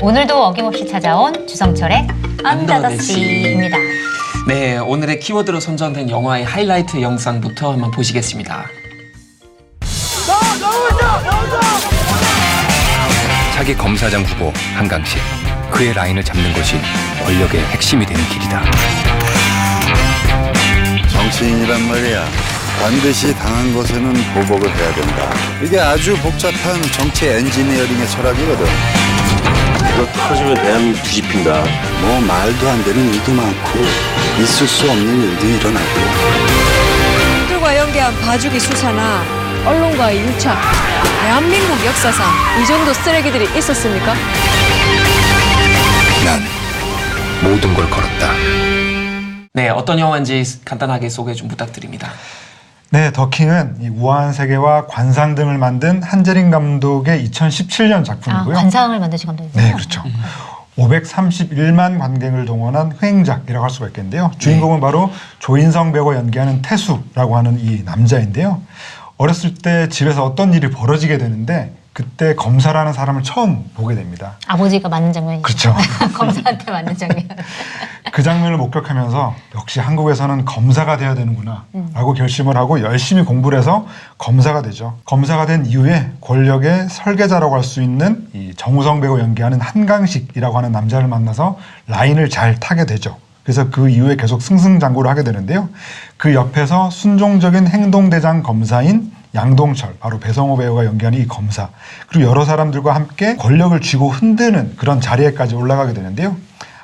오늘도 어김없이 찾아온 주성철의 언더더시입니다. 네, 오늘의 키워드로 선정된 영화의 하이라이트 영상부터 한번 보시겠습니다. 차기 검사장 후보 한강식. 그의 라인을 잡는 것이 권력의 핵심이 되는 길이다. 정치인이란 말이야. 반드시 당한 것에는 보복을 해야 된다. 이게 아주 복잡한 정치 엔지니어링의 철학이거든. 이거 터지면 대한민국 뒤집힌다. 뭐 말도 안 되는 일도 많고 있을 수 없는 일도 일어나고. 들과 연계한 봐주기 수사나 언론과의 유착, 대한민국 역사상 이 정도 쓰레기들이 있었습니까? 난 모든 걸 걸었다. 네, 어떤 영화인지 간단하게 소개 좀 부탁드립니다. 네, 더킹은 이 우아한 세계와 관상 등을 만든 한재림 감독의 2017년 작품이고요. 관상을 만드신 감독이죠. 네, 그렇죠. 531만 관객을 동원한 흥행작이라고 할 수가 있겠는데요. 주인공은 바로 조인성 배우가 연기하는 태수라고 하는 이 남자인데요. 어렸을 때 집에서 어떤 일이 벌어지게 되는데 그때 검사라는 사람을 처음 보게 됩니다. 아버지가 맞는 장면이죠. 그렇죠. 검사한테 맞는 장면. 그 장면을 목격하면서 역시 한국에서는 검사가 돼야 되는구나 라고 결심을 하고 열심히 공부를 해서 검사가 되죠. 검사가 된 이후에 권력의 설계자라고 할 수 있는 이 정우성 배우 연기하는 한강식이라고 하는 남자를 만나서 라인을 잘 타게 되죠. 그래서 그 이후에 계속 승승장구를 하게 되는데요. 그 옆에서 순종적인 행동대장 검사인 양동철, 바로 배성호 배우가 연기하는 이 검사, 그리고 여러 사람들과 함께 권력을 쥐고 흔드는 그런 자리에까지 올라가게 되는데요.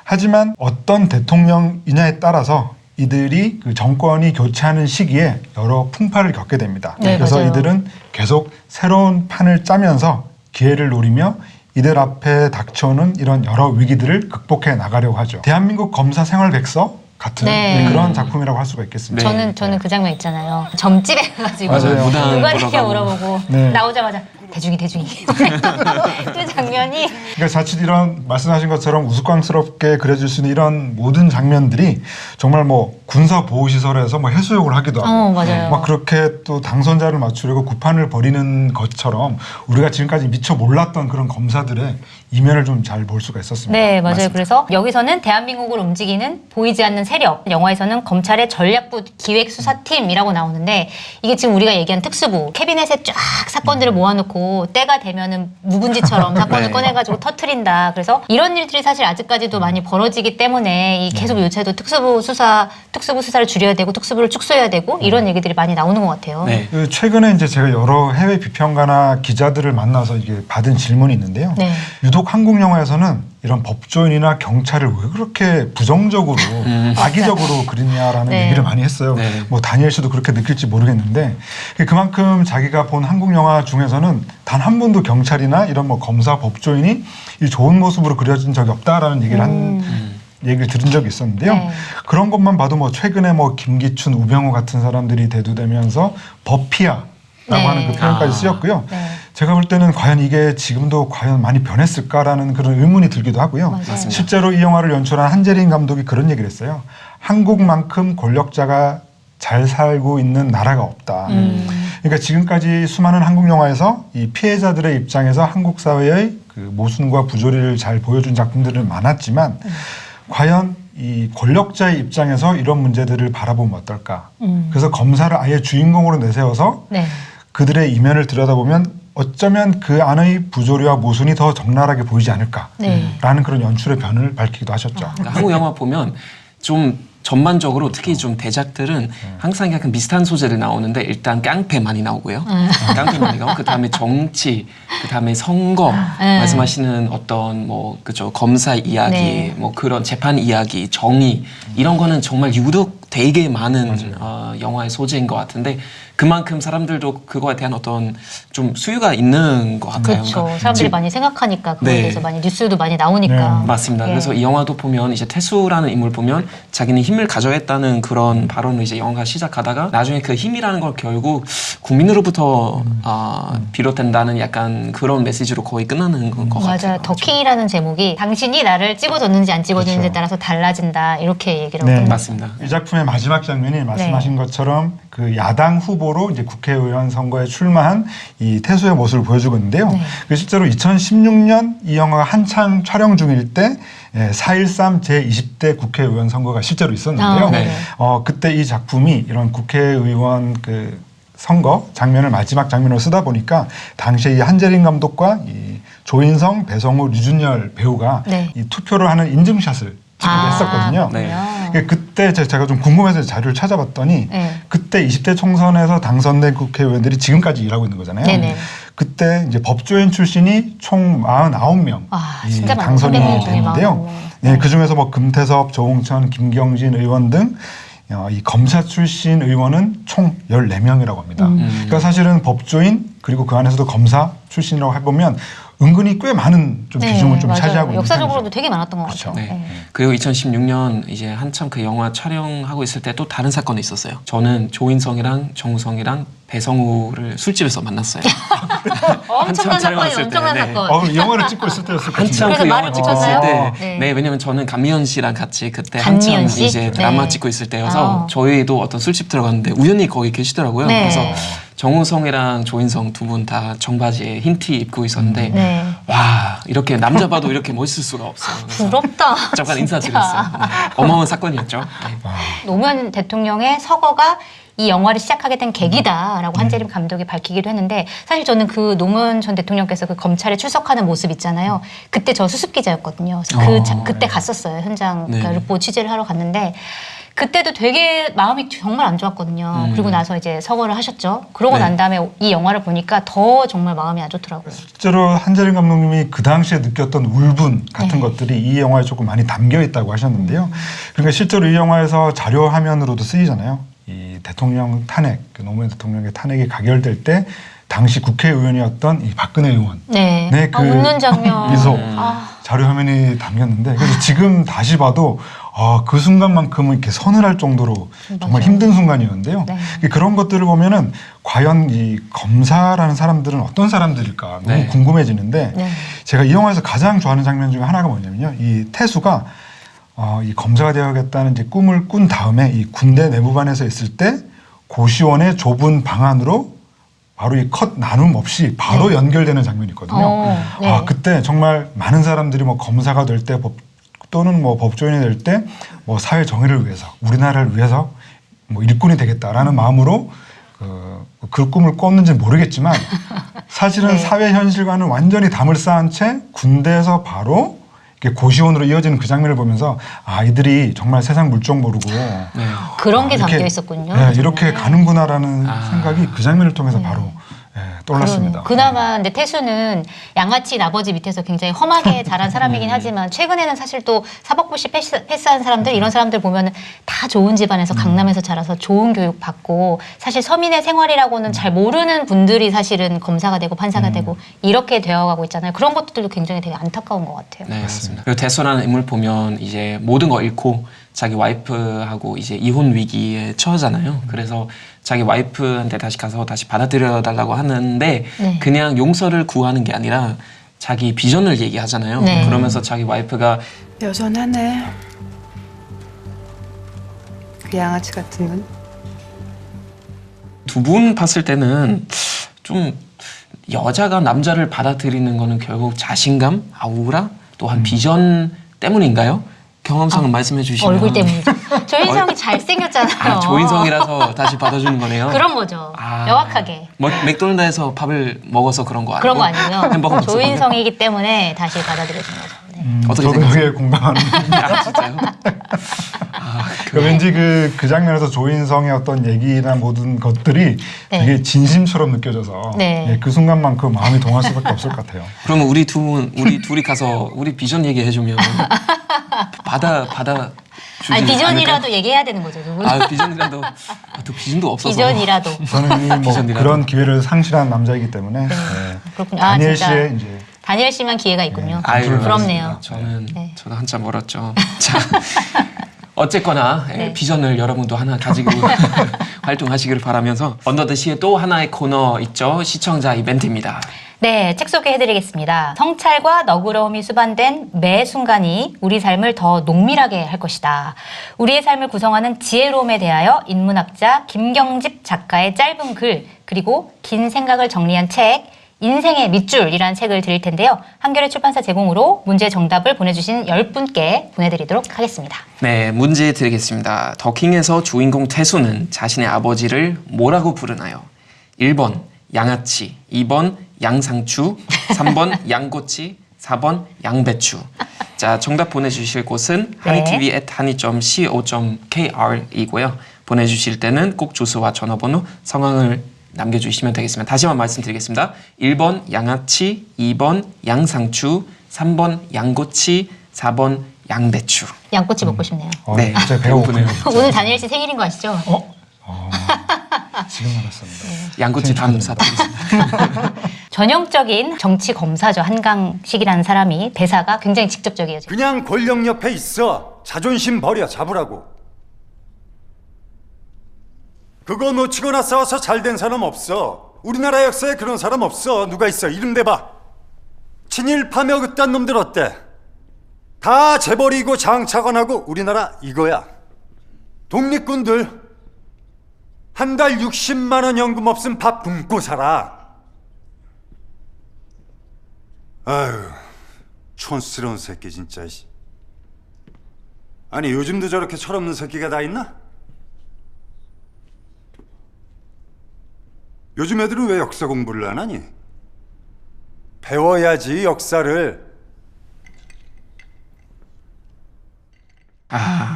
하지만 어떤 대통령이냐에 따라서 이들이 그 정권이 교체하는 시기에 여러 풍파를 겪게 됩니다. 네, 그래서 맞아요. 이들은 계속 새로운 판을 짜면서 기회를 노리며 이들 앞에 닥쳐오는 이런 여러 위기들을 극복해 나가려고 하죠. 대한민국 검사 생활백서 같은 네. 그런 작품이라고 할 수가 있겠습니다. 네. 저는 그 장면 있잖아요. 점집에 가가지고 맞아요. 무당 누가 보러 이렇게 가고. 물어보고 네. 나오자마자 대중이 그 장면이 그러니까 자칫 이런 말씀하신 것처럼 우스꽝스럽게 그려질 수 있는 이런 모든 장면들이 정말 뭐 군사 보호 시설에서 뭐 해수욕을 하기도 하고 맞아요. 막 그렇게 또 당선자를 맞추려고 구판을 벌이는 것처럼 우리가 지금까지 미처 몰랐던 그런 검사들의 이면을 좀 잘 볼 수가 있었습니다. 네, 맞아요. 맞습니다. 그래서 여기서는 대한민국을 움직이는 보이지 않는 세력, 영화에서는 검찰의 전략부 기획수사팀이라고 나오는데 이게 지금 우리가 얘기한 특수부, 캐비넷에 쫙 사건들을 모아놓고 때가 되면은 묵은지처럼 사건을 네. 꺼내가지고 터트린다. 그래서 이런 일들이 사실 아직까지도 많이 벌어지기 때문에 이 계속 요새도 특수부 수사를 줄여야 되고 특수부를 축소해야 되고 이런 얘기들이 많이 나오는 것 같아요. 네. 그 최근에 이제 제가 여러 해외 비평가나 기자들을 만나서 이게 받은 질문이 있는데요. 네. 유독 한국 영화에서는 이런 법조인이나 경찰을 왜 그렇게 부정적으로 악의적으로 그리냐라는 네. 얘기를 많이 했어요. 네. 뭐 다니엘 씨도 그렇게 느낄지 모르겠는데 그만큼 자기가 본 한국 영화 중에서는 단 한 번도 경찰이나 이런 뭐 검사 법조인이 이 좋은 모습으로 그려진 적이 없다라는 얘기를 얘기를 들은 적이 있었는데요. 네. 그런 것만 봐도 뭐 최근에 뭐 김기춘, 우병우 같은 사람들이 대두되면서 법피아라고 네. 하는 그 표현까지 아. 쓰였고요. 네. 제가 볼 때는 과연 이게 지금도 과연 많이 변했을까라는 그런 의문이 들기도 하고요. 맞아요. 실제로 이 영화를 연출한 한재림 감독이 그런 얘기를 했어요. 한국만큼 권력자가 잘 살고 있는 나라가 없다. 그러니까 지금까지 수많은 한국 영화에서 이 피해자들의 입장에서 한국 사회의 그 모순과 부조리를 잘 보여준 작품들은 많았지만 과연 이 권력자의 입장에서 이런 문제들을 바라보면 어떨까. 그래서 검사를 아예 주인공으로 내세워서 네. 그들의 이면을 들여다보면 어쩌면 그 안의 부조리와 모순이 더 적나라하게 보이지 않을까라는 네. 그런 연출의 변을 밝히기도 하셨죠. 그러니까 한국 영화 보면 좀 전반적으로 특히 좀 대작들은 항상 약간 비슷한 소재를 나오는데 일단 깡패 많이 나오고요. 깡패 많이 나오고 그 다음에 정치, 그 다음에 선거 말씀하시는 어떤 뭐 그죠 검사 이야기, 네. 뭐 그런 재판 이야기, 정의 이런 거는 정말 유독 되게 많은 영화의 소재인 것 같은데 그만큼 사람들도 그거에 대한 어떤 좀 수요가 있는 것 같아요. 그렇죠. 그러니까 사람들이 지금- 많이 생각하니까 그거에 네. 대해서 많이 뉴스도 많이 나오니까. 네. 맞습니다. 예. 그래서 이 영화도 보면 이제 태수라는 인물 보면 자기는 힘을 가져야겠다는 그런 발언을 이제 영화가 시작하다가 나중에 그 힘이라는 걸 결국 국민으로부터 비롯된다는 약간 그런 메시지로 거의 끝나는 것 같아요. 맞아요. 더킹이라는 제목이 당신이 나를 찍어줬는지 안 찍어줬는지에 그렇죠. 따라서 달라진다 이렇게 얘기를 네. 하거든요. 맞습니다. 이 작품에 영화의 마지막 장면이 말씀하신 것처럼 그 야당 후보로 이제 국회의원 선거에 출마한 이 태수의 모습을 보여주고 있는데요. 네. 그 실제로 2016년 이 영화가 한창 촬영 중일 때 4.13 제20대 국회의원 선거가 실제로 있었는데요. 아, 네네. 그때 이 작품이 이런 국회의원 그 선거 장면을 마지막 장면으로 쓰다 보니까 당시에 이 한재림 감독과 이 조인성, 배성우, 류준열 배우가 네. 이 투표를 하는 인증샷을 찍기도 했었거든요. 네. 그때 제가 좀 궁금해서 자료를 찾아봤더니 네. 그때 20대 총선에서 당선된 국회의원들이 지금까지 일하고 있는 거잖아요. 네네. 그때 이제 법조인 출신이 총 49명 아, 이 진짜 많아요. 당선이 300명 중에 됐는데요. 49명. 네, 그 중에서 뭐 금태섭, 조홍천, 김경진 의원 등 이 검사 출신 의원은 총 14명이라고 합니다. 그러니까 사실은 법조인 그리고 그 안에서도 검사 출신이라고 해보면 은근히 꽤 많은 좀 비중을 좀 맞아요. 차지하고 있는 역사적으로도 편이죠. 되게 많았던 것 그렇죠. 같아요. 네. 그리고 2016년 이제 한참 그 영화 촬영하고 있을 때 또 다른 사건이 있었어요. 저는 조인성이랑 정우성이랑 배성우를 술집에서 만났어요. 엄청난 사건이 촬영했을 때, 엄청난 네. 사건. 이 영화를 찍고 있을 때였을 것 같은데. 한참 그래서 그 말을 영화 찍고 있을 붙였나요? 때, 네. 네, 왜냐면 저는 감미연 씨랑 같이 그때 감미연 한참 씨? 이제 드라마 네. 찍고 있을 때여서 아. 저희도 어떤 술집 들어갔는데 우연히 거기 계시더라고요. 네. 그래서 정우성이랑 조인성 두 분 다 청바지에 흰 티 입고 있었는데 네. 와 이렇게 남자 봐도 이렇게 멋있을 수가 없어요. 그래서 부럽다. 잠깐 진짜. 인사드렸어요. 네. 어마어마한 사건이었죠. 네. 노무현 대통령의 서거가 이 영화를 시작하게 된 계기다라고 한재림 감독이 밝히기도 했는데 사실 저는 그 노무현 전 대통령께서 그 검찰에 출석하는 모습 있잖아요. 그때 저 수습 기자였거든요. 그래서 그때 갔었어요. 현장 네. 그러니까 르포 취재를 하러 갔는데 그때도 되게 마음이 정말 안 좋았거든요. 그리고 나서 이제 서거를 하셨죠. 그러고 네. 난 다음에 이 영화를 보니까 더 정말 마음이 안 좋더라고요. 실제로 한재림 감독님이 그 당시에 느꼈던 울분 같은 네. 것들이 이 영화에 조금 많이 담겨 있다고 하셨는데요. 그러니까 실제로 이 영화에서 자료 화면으로도 쓰이잖아요. 이 대통령 탄핵, 그 노무현 대통령의 탄핵이 가결될 때 당시 국회의원이었던 이 박근혜 의원 네. 네, 아, 웃는 장면. 미소 아. 자료 화면이 담겼는데 그래서 지금 다시 봐도 그 순간만큼은 이렇게 서늘할 정도로 정말 맞아요. 힘든 순간이었는데요. 네. 그런 것들을 보면은 과연 이 검사라는 사람들은 어떤 사람들일까 너무 네. 궁금해지는데 네. 제가 이 영화에서 가장 좋아하는 장면 중에 하나가 뭐냐면요. 이 태수가 이 검사가 되어야겠다는 이제 꿈을 꾼 다음에 이 군대 내무반에서 있을 때 고시원의 좁은 방 안으로 바로 이 컷 나눔 없이 바로 연결되는 장면이 있거든요. 네. 그때 정말 많은 사람들이 뭐 검사가 될 때 또는 뭐 법조인이 될 때 뭐 사회 정의를 위해서 우리나라를 위해서 뭐 일꾼이 되겠다라는 마음으로 그 꿈을 꿨는지는 모르겠지만 사실은 네. 사회 현실과는 완전히 담을 쌓은 채 군대에서 바로 이렇게 고시원으로 이어지는 그 장면을 보면서 아이들이 정말 세상 물정 모르고 네. 그런 게 이렇게, 담겨 있었군요. 네, 이렇게 정말. 가는구나라는 생각이 그 장면을 통해서 바로 떠올랐습니다. 그나마 근데 태수는 양아치 아버지 밑에서 굉장히 험하게 자란 사람이긴 하지만 최근에는 사실 또 사법고시 패스한 사람들 이런 사람들 보면은 다 좋은 집안에서 강남에서 자라서 좋은 교육 받고 사실 서민의 생활이라고는 잘 모르는 분들이 사실은 검사가 되고 판사가 되고 이렇게 되어가고 있잖아요. 그런 것들도 굉장히 되게 안타까운 것 같아요. 네, 맞습니다. 그리고 대수라는 인물 보면 이제 모든 거 잃고 자기 와이프하고 이제 이혼 위기에 처하잖아요. 그래서 자기 와이프한테 다시 가서 다시 받아들여 달라고 하는데 네. 그냥 용서를 구하는 게 아니라 자기 비전을 얘기하잖아요. 네. 그러면서 자기 와이프가 여전하네. 그 양아치 같은 건. 두 분 봤을 때는 좀 여자가 남자를 받아들이는 거는 결국 자신감, 아우라, 또한 비전 때문인가요? 경험상을 말씀해 주시면. 얼굴 때문이죠. 조인성이 잘생겼잖아요. 조인성이라서 다시 받아주는 거네요. 그런 거죠. 명확하게. 맥도날드에서 밥을 먹어서 그런 거 아니고? 그런 거 아니고요. 햄버거 먹어서 조인성이기 때문에 다시 받아들여준 거죠. 네. 어떻게 저도 생각하세요? 그게 공감하는. 아, 진짜요? 왠지 그 장면에서 조인성의 어떤 얘기나 모든 것들이 네. 되게 진심처럼 느껴져서 네. 그 순간만큼 마음이 동할 수밖에 없을 것 같아요. 그러면 우리 둘이 가서 우리 비전 얘기해주면 받아 주지 아니 비전이라도 않을까요? 얘기해야 되는 거죠. 누구는. 아 비전이라도 또 비전도 없어서 비전이라도. 저는 이미 뭐 비전이라도. 그런 기회를 상실한 남자이기 때문에 그렇군요. 다니엘 진짜. 씨의 이제 다니엘 씨만 기회가 있군요. 아유, 부럽네요. 저는 저도 한참 멀었죠. 네. 자, 어쨌거나 비전을 여러분도 하나 가지고 활동하시기를 바라면서 언더 더 시의 또 하나의 코너 있죠. 시청자 이벤트입니다. 네, 책 소개해드리겠습니다. 성찰과 너그러움이 수반된 매 순간이 우리 삶을 더 농밀하게 할 것이다. 우리의 삶을 구성하는 지혜로움에 대하여 인문학자 김경집 작가의 짧은 글, 그리고 긴 생각을 정리한 책, 인생의 밑줄이라는 책을 드릴 텐데요. 한겨레 출판사 제공으로 문제 정답을 보내주신 10분께 보내드리도록 하겠습니다. 네, 문제 드리겠습니다. 더킹에서 주인공 태수는 자신의 아버지를 뭐라고 부르나요? 1번 양아치, 2번 양상추, 3번 양꼬치, 4번 양배추. 자, 정답 보내주실 곳은 hanitv@hani.co.kr이고요. 보내주실 때는 꼭 주소와 전화번호, 성함을 남겨주시면 되겠습니다. 다시 한번 말씀드리겠습니다. 1번 양아치, 2번 양상추, 3번 양꼬치, 4번 양배추. 양꼬치 먹고 싶네요. 네, 갑자기 배가 고프네요. 오늘 다니엘 씨 생일인 거 아시죠? 지금 알았습니다. 양꼬치 다음 사드리겠습니다. 전형적인 정치 검사죠. 한강식이라는 사람이 대사가 굉장히 직접적이에요. 그냥 권력 옆에 있어. 자존심 버려 잡으라고. 그거 놓치거나 싸워서 잘된 사람 없어. 우리나라 역사에 그런 사람 없어. 누가 있어? 이름 대봐. 친일파며 그딴 놈들 어때? 다 재벌이고 장차관하고 우리나라 이거야. 독립군들 한 달 60만 원 연금 없음 밥 굶고 살아. 아유, 촌스러운 새끼 진짜. 아니 요즘도 저렇게 철없는 새끼가 다 있나? 요즘 애들은 왜 역사 공부를 안 하니? 배워야지 역사를.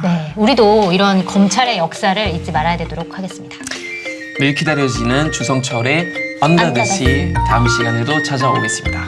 네, 우리도 이런 검찰의 역사를 잊지 말아야 되도록 하겠습니다. 늘 기다려지는 주성철의 Under the Sea 다음 시간에도 찾아오겠습니다.